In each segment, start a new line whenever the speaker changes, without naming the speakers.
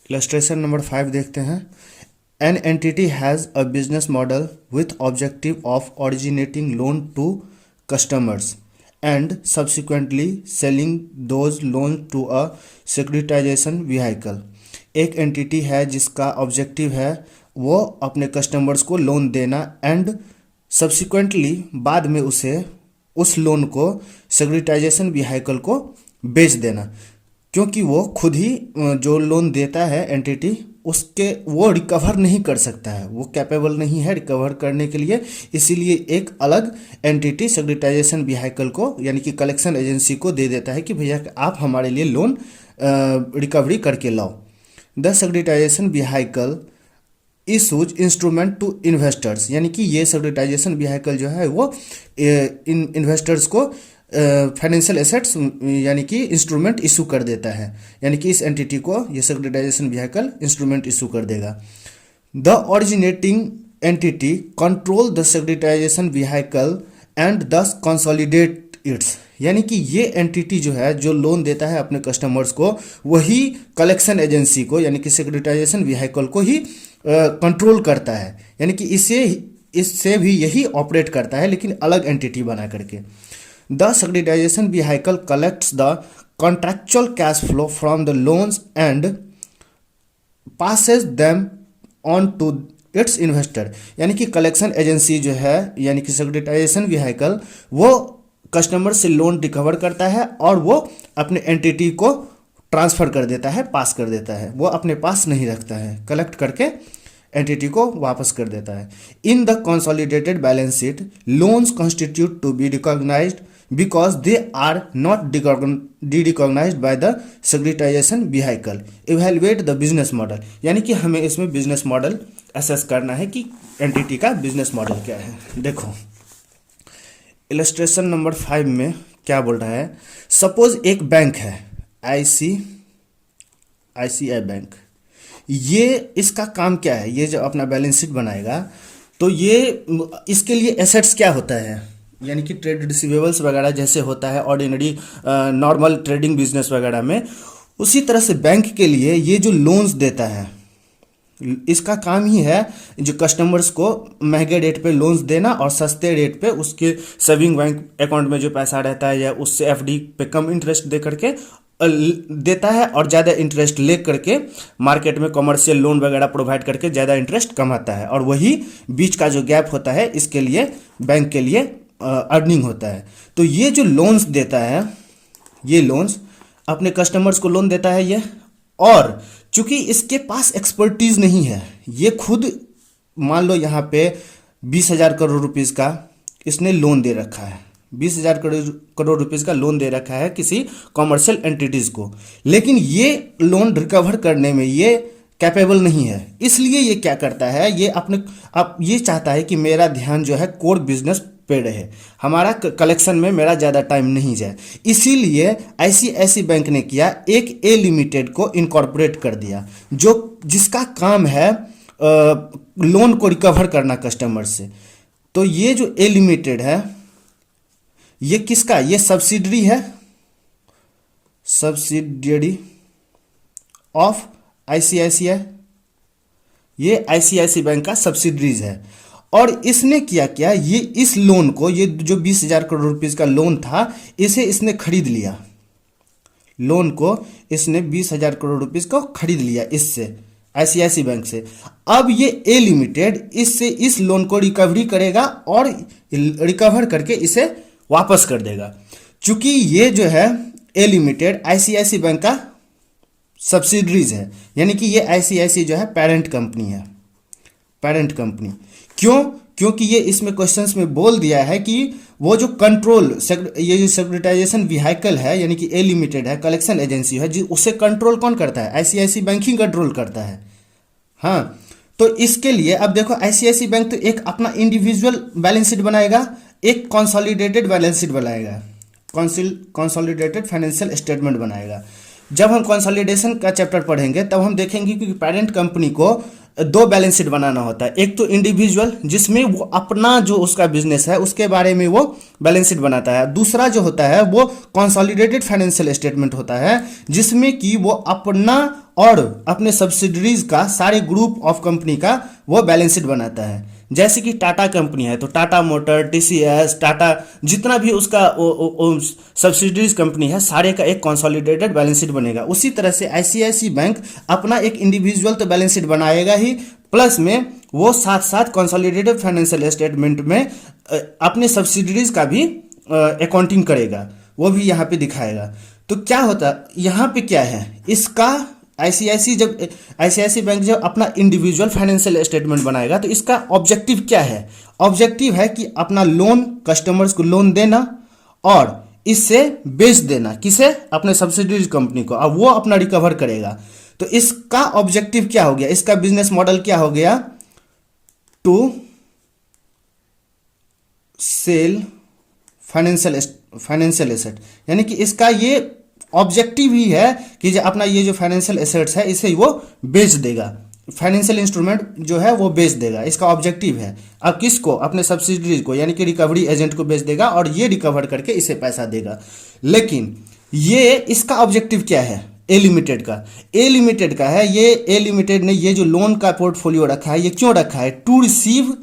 Illustration number 5 देखते हैं। An entity has a business model with objective of originating loan to customers and subsequently selling those loan to a securitisation vehicle. एक entity है जिसका objective है वो अपने customers को लोन देना एंड सब्सिक्वेंटली बाद में उसे उस लोन को सिक्योरिटाइजेशन व्हीकल को बेच देना, क्योंकि वो खुद ही जो लोन देता है एंटिटी उसके वो रिकवर नहीं कर सकता है, वो कैपेबल नहीं है रिकवर करने के लिए। इसीलिए एक अलग एंटिटी सिक्योरिटाइजेशन व्हीकल को यानी कि कलेक्शन एजेंसी को दे देता है कि भैया आप हमारे लिए लोन रिकवरी करके लाओ। The securitisation vehicle issues instrument to investors, यानी कि ये सिक्योरिटाइजेशन व्हीकल जो है वो इन इन्वेस्टर्स को फाइनेंशियल एसेट्स यानी कि इंस्ट्रूमेंट इशू कर देता है, यानी कि इस एंटिटी को ये सिक्योरिटाइजेशन व्हीकल इंस्ट्रूमेंट इशू कर देगा। The originating entity control the securitisation vehicle and thus consolidate its, यानी कि ये एंटिटी जो है जो लोन देता है अपने कस्टमर्स को वही कलेक्शन एजेंसी को यानी कि सिक्योरिटाइजेशन व्हीकल को ही कंट्रोल करता है, यानी कि इससे भी यही ऑपरेट करता है लेकिन अलग एंटिटी बना करके। The securitisation vehicle collects the contractual cash flow from the loans and passes them on to its investor, यानी कि कलेक्शन एजेंसी जो है यानी कि सिक्योरिटाइजेशन व्हीकल वो कस्टमर से लोन रिकवर करता है और वो अपने एंटिटी को ट्रांसफ़र कर देता है, पास कर देता है, वो अपने पास नहीं रखता है, कलेक्ट करके एंटिटी को वापस कर देता है। In the consolidated balance sheet loans constitute to be recognised because they are not recognised by the securitisation vehicle. Evaluate the business model, यानी कि हमें इसमें बिजनेस मॉडल असेस करना है कि एंटिटी का बिजनेस मॉडल क्या है। देखो इलस्ट्रेशन नंबर 5 में क्या बोल रहा है। सपोज एक बैंक है आईसीआई बैंक, ये इसका काम क्या है, ये जो अपना बैलेंस शीट बनाएगा तो ये इसके लिए एसेट्स क्या होता है, यानी कि ट्रेड रिसीवेबल्स वगैरह जैसे होता है ऑर्डिनरी नॉर्मल ट्रेडिंग बिजनेस वगैरह में, उसी तरह से बैंक के लिए ये जो लोन्स देता है इसका काम ही है जो कस्टमर्स को महंगे रेट पे लोन्स देना और सस्ते रेट पे उसके सेविंग बैंक अकाउंट में जो पैसा रहता है या उससे एफडी पे कम इंटरेस्ट दे करके देता है और ज़्यादा इंटरेस्ट ले करके मार्केट में कमर्शियल लोन वगैरह प्रोवाइड करके ज़्यादा इंटरेस्ट कमाता है, और वही बीच का जो गैप होता है इसके लिए बैंक के लिए अर्निंग होता है। तो ये जो लोन्स देता है ये लोन्स अपने कस्टमर्स को लोन देता है ये, और चूंकि इसके पास एक्सपर्टीज नहीं है, ये खुद मान लो यहाँ पे 20,000 करोड़ रुपीज़ का इसने लोन दे रखा है, 20,000 करोड़ रुपीज़ का लोन दे रखा है किसी कॉमर्शियल एंटिटीज़ को, लेकिन ये लोन रिकवर करने में ये कैपेबल नहीं है। इसलिए ये क्या करता है, ये ये चाहता है कि मेरा ध्यान जो है कोर बिजनेस पे रहे, हमारा कलेक्शन में मेरा ज़्यादा टाइम नहीं जाए। इसीलिए आईसीआईसी बैंक ने किया एक ए लिमिटेड को इनकॉर्पोरेट कर दिया जो जिसका काम है लोन को रिकवर करना कस्टमर से। तो ये जो ए लिमिटेड है ये किसका, ये सब्सिडरी है, सब्सिडियरी ऑफ आईसीआईसीआई, ये आईसीआईसी बैंक का सब्सिडरीज है। और इसने क्या ये इस लोन को, ये जो 20,000 करोड़ रुपीज़ का लोन था इसे इसने खरीद लिया, लोन को इसने 20,000 करोड़ रुपीज़ को खरीद लिया इससे आईसीआईसी बैंक से। अब ये ए लिमिटेड इससे इस लोन को रिकवरी करेगा और रिकवर करके इसे वापस कर देगा। चूंकि ये जो है ए लिमिटेड आईसीआईसी बैंक का सब्सिडरीज है, यानी कि ये आईसीआईसी जो है पेरेंट कंपनी है, पेरेंट कंपनी। क्यों? क्योंकि ये इसमें क्वेश्चंस में बोल दिया है कि वो जो कंट्रोल ये जो सिक्योरिटाइजेशन व्हीकल है यानी कि ए लिमिटेड है, कलेक्शन एजेंसी है जी, उसे कंट्रोल कौन करता है, आईसीआईसी बैंक ही कंट्रोल करता है। हाँ, तो इसके लिए अब देखो आईसीआईसी बैंक तो एक अपना इंडिविजुअल बैलेंस शीट बनाएगा, एक कंसोलिडेटेड बैलेंस शीट बनाएगा, कंसोलिडेटेड फाइनेंशियल स्टेटमेंट बनाएगा। जब हम कंसोलिडेशन का चैप्टर पढ़ेंगे तब हम देखेंगे कि पेरेंट कंपनी को दो बैलेंस शीट बनाना होता है। एक तो इंडिविजुअल जिसमें वो अपना जो उसका बिजनेस है उसके बारे में वो बैलेंस शीट बनाता है। दूसरा जो होता है वो कंसोलिडेटेड फाइनेंशियल स्टेटमेंट होता है जिसमें कि वो अपना और अपने सब्सिडरीज का सारे ग्रुप ऑफ कंपनी का वो बैलेंस शीट बनाता है। जैसे कि टाटा कंपनी है तो टाटा मोटर, टीसीएस, टाटा जितना भी उसका सब्सिडरीज कंपनी है सारे का एक कंसोलिडेटेड बैलेंस शीट बनेगा। उसी तरह से आईसीआईसी बैंक अपना एक इंडिविजुअल तो बैलेंस शीट बनाएगा ही, प्लस में वो साथ साथ कंसोलिडेटेड फाइनेंशियल स्टेटमेंट में अपने सब्सिडरीज का भी अकाउंटिंग करेगा, वो भी यहाँ पे दिखाएगा। तो क्या होता यहाँ पे क्या है, इसका आईसीआईसी बैंक जब अपना इंडिविजुअल फाइनेंशियल स्टेटमेंट बनाएगा तो इसका ऑब्जेक्टिव क्या है? ऑब्जेक्टिव है कि अपना लोन, कस्टमर्स को लोन देना और इससे बेच देना, किसे? अपने सब्सिडरी कंपनी को, अब वो अपना रिकवर करेगा। तो इसका ऑब्जेक्टिव क्या हो गया, इसका बिजनेस मॉडल क्या हो गया? टू सेल फाइनेंशियल एसेट, यानी कि इसका ये ऑब्जेक्टिव ही है कि जो अपना ये जो फाइनेंशियल एसेट्स है इसे वो बेच देगा, फाइनेंशियल इंस्ट्रूमेंट जो है वो बेच देगा, इसका ऑब्जेक्टिव है। अब किसको? अपने सब्सिडरीज को, यानी कि रिकवरी एजेंट को बेच देगा और ये रिकवर करके इसे पैसा देगा। लेकिन ये इसका ऑब्जेक्टिव क्या है? ए लिमिटेड का है। ये ए लिमिटेड ने ये जो लोन का पोर्टफोलियो रखा है ये क्यों रखा है? To receive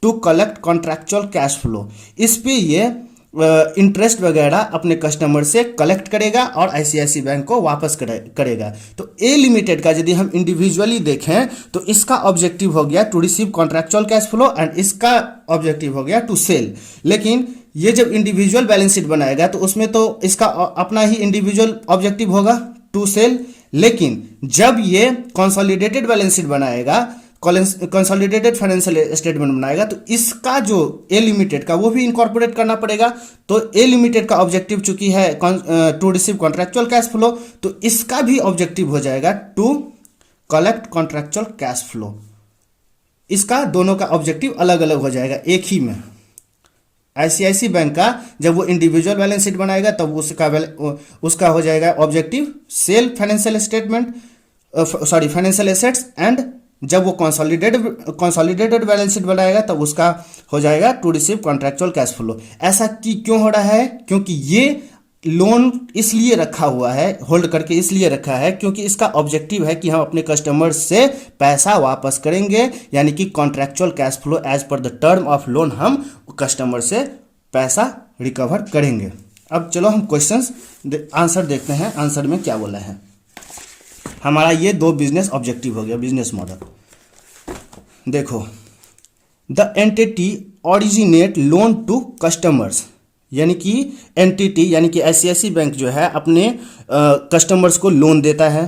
to collect contractual cash flow. इस पे ये इंटरेस्ट वगैरह अपने कस्टमर से कलेक्ट करेगा और आईसीआईसी बैंक को वापस करेगा। तो ए लिमिटेड का यदि हम इंडिविजुअली देखें तो इसका ऑब्जेक्टिव हो गया to receive contractual cash flow and इसका ऑब्जेक्टिव हो गया टू सेल। लेकिन ये जब इंडिविजुअल बैलेंस शीट बनाएगा तो उसमें तो इसका अपना ही इंडिविजुअल ऑब्जेक्टिव होगा टू सेल। लेकिन जब ये कंसोलिडेटेड बैलेंस शीट बनाएगा, कंसोलिडेटेड फाइनेंशियल स्टेटमेंट बनाएगा, तो इसका जो ए लिमिटेड का वो भी इनकॉर्पोरेट करना पड़ेगा। तो ए लिमिटेड का ऑब्जेक्टिव चूंकि है to receive contractual cash flow, तो इसका भी ऑब्जेक्टिव हो जाएगा to collect contractual cash flow. इसका दोनों का ऑब्जेक्टिव अलग अलग हो जाएगा एक ही में। आईसीआईसी बैंक का जब वो इंडिविजुअल बैलेंस शीट बनाएगा तब उसका हो जाएगा objective sale financial statement, financial assets, and जब वो कंसोलिडेटेड बैलेंस शीट बनाएगा तब उसका हो जाएगा to receive contractual cash flow. ऐसा क्यों हो रहा है? क्योंकि ये लोन इसलिए रखा हुआ है, होल्ड करके इसलिए रखा है क्योंकि इसका ऑब्जेक्टिव है कि हम अपने कस्टमर से पैसा वापस करेंगे, यानी कि contractual cash flow as per the term of loan हम कस्टमर से पैसा रिकवर करेंगे। अब चलो हम क्वेश्चंस आंसर देखते हैं, आंसर में क्या बोला है। हमारा ये दो बिजनेस ऑब्जेक्टिव हो गया, बिजनेस मॉडल। देखो, the entity originate loan to customers, यानी कि एंटिटी यानी कि आईसीआईसी बैंक जो है अपने कस्टमर्स को लोन देता है।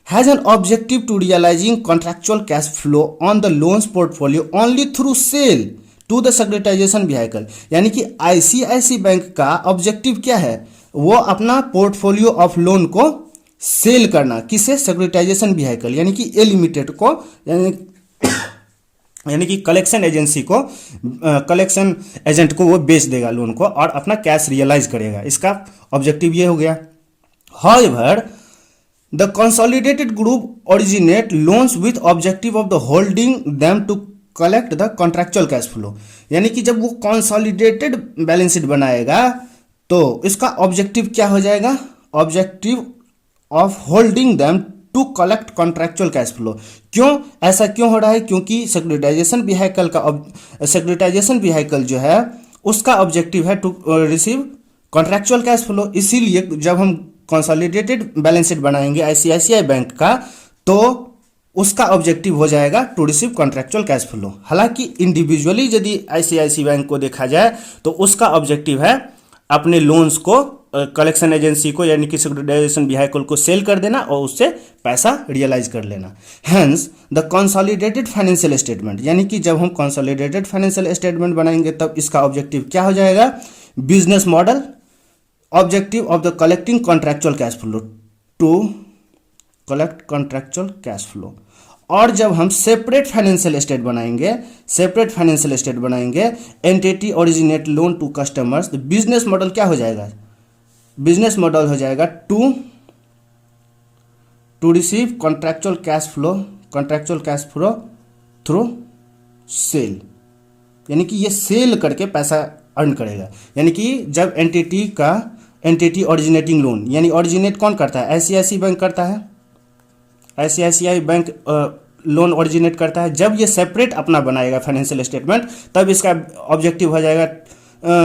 Has an objective to realising contractual cash flow on the loans portfolio only through sale to the securitisation vehicle, यानी कि आईसीआईसी बैंक का ऑब्जेक्टिव क्या है? वो अपना पोर्टफोलियो ऑफ लोन को सेल करना, किसे? सेक्रेटाइजेशन व्हीकल, यानी कि ए लिमिटेड को, यानी कि कलेक्शन एजेंसी को, कलेक्शन एजेंट को वो बेच देगा लोन को और अपना कैश रियलाइज करेगा। इसका ऑब्जेक्टिव ये हो गया। However the consolidated group originate loans with objective of the holding them to collect the contractual cash flow, यानी कि जब वो कंसोलिडेटेड बैलेंस शीट बनाएगा तो इसका ऑब्जेक्टिव क्या हो जाएगा? Objective of holding them to collect contractual cash flow. क्यों ऐसा क्यों हो रहा है? क्योंकि सेक्रेटाइजेशन व्हीकल जो है उसका ऑब्जेक्टिव है to receive contractual cash flow. इसीलिए जब हम कंसोलिडेटेड बैलेंस शीट बनाएंगे आईसीआईसीआई बैंक का तो उसका ऑब्जेक्टिव हो जाएगा to receive contractual cash flow. हालांकि इंडिविजुअली यदि आईसीआईसीआई बैंक को देखा जाए तो उसका ऑब्जेक्टिव है अपने लोन्स को कलेक्शन एजेंसी को, यानी कि सेक्रेटाइजेशन व्हीकल को सेल कर देना और उससे पैसा रियलाइज कर लेना। Hence the consolidated financial statement, यानी कि जब हम कंसोलिडेटेड फाइनेंशियल स्टेटमेंट बनाएंगे तब इसका ऑब्जेक्टिव क्या हो जाएगा? Business model, objective of the collecting contractual cash flow to collect contractual cash flow. और जब हम सेपरेट फाइनेंशियल स्टेट बनाएंगे entity originate loan to customers, तो बिजनेस मॉडल क्या हो जाएगा? बिजनेस मॉडल हो जाएगा to receive contractual cash flow, contractual cash flow through sale, यानी कि ये सेल करके पैसा अर्न करेगा। यानी कि जब एंटिटी ओरिजिनेटिंग लोन, यानी ओरिजिनेट कौन करता है, ICICI बैंक करता है, ICICI बैंक लोन ओरिजिनेट करता है। जब ये सेपरेट अपना बनाएगा फाइनेंशियल स्टेटमेंट, तब इसका ऑब्जेक्टिव हो जाएगा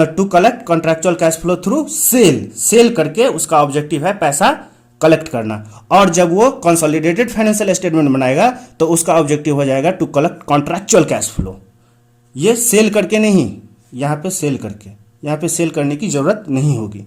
to collect contractual cash flow through sale करके उसका ऑब्जेक्टिव है पैसा कलेक्ट करना। और जब वो कंसोलिडेटेड फाइनेंशियल स्टेटमेंट बनाएगा तो उसका ऑब्जेक्टिव हो जाएगा to collect contractual cash flow. ये सेल करके नहीं, यहाँ पे सेल करके, यहाँ पे सेल करने की जरूरत नहीं होगी।